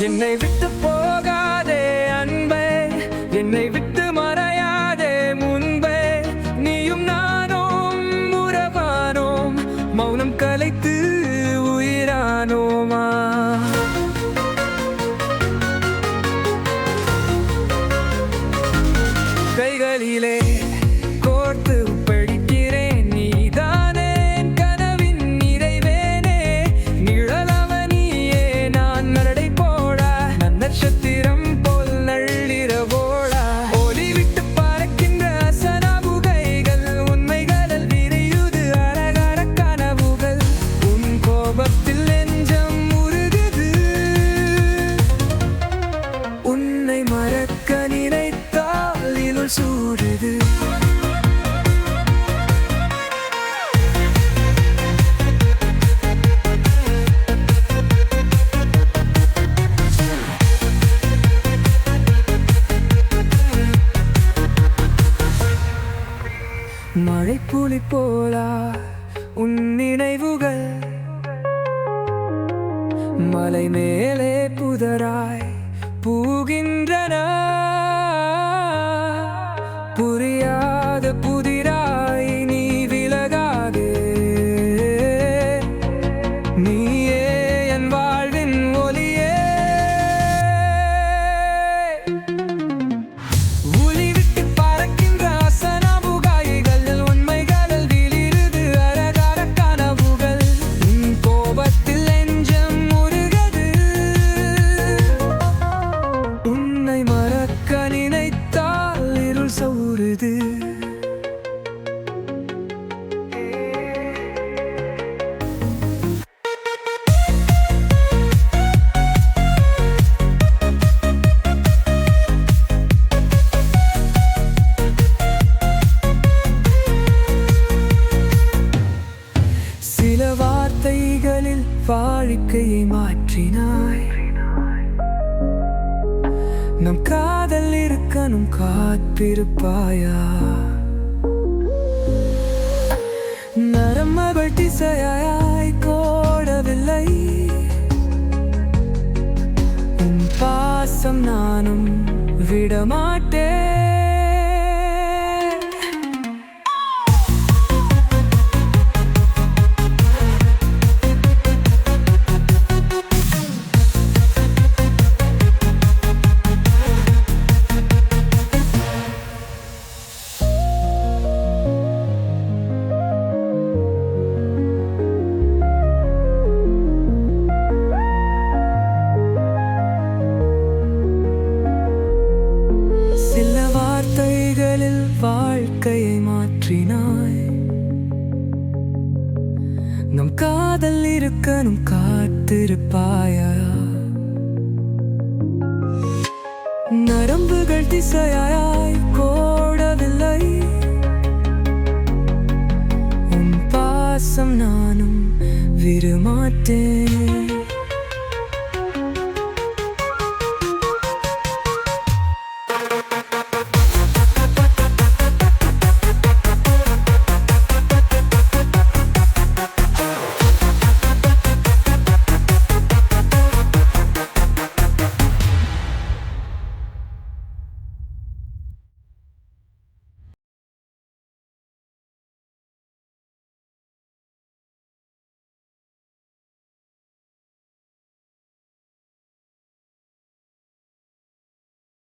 என்னை விட்டு போகாதே அன்பே, என்னை விட்டு மறையாதே முன்பே. நீயும் நானும் உறவானோம், மௌனம் கலைத்து உயிரானோமா. கைகளிலே கோர்த்து படிக்கிறேன், நீதானே என் கனவின் நிறைவேனே. நிழலவனியே நான் நடை போடா, நட்சத்திரம் போல் நள்ளிரவோடா. ஒளி விட்டு பறக்கின்ற அசனபுகைகள், உண்மைகளில் விரியுது அழகான கனவுகள். உன் கோபத்தில் நெஞ்சம் உருகுது, உன்னை மறக்க நினைத்தால் இருள் சூடுது. மழைப்புலி போலா உன் நினைவுகள், மலை மேலே புதராய் பூகின்றன. புரியாத புதிராய் நீ விலகாதே, நீயே என் வாழ்வின் ஒளியே. ஒளி விட்டு பறக்கின்ற அசனபுகைகள், உண்மைகளில் விரியுது அழகான கனவுகள். உன் கோபத்தில் நெஞ்சம் உருகுது, உன்னை மறக்க நினைத்தால் இருள் சூடுது. சில வார்த்தைகளில் வாழ்க்கையை மாற்றினாய், நம் காதல் இருக்கணும் காத்திருப்பாயா. நரம்புகள் திசையாய் கோடவில்லை, உன் பாசம் நானும் விடமாட்டேன். சில வார்த்தைகளில் வாழ்க்கையை மாற்றினாய், நம் காதல் இருக்கணும் காத்திருப்பாயா. நரம்புகள் திசையாய் கோடவில்லை, உன் பாசம் நானும் விடமாட்டேன்.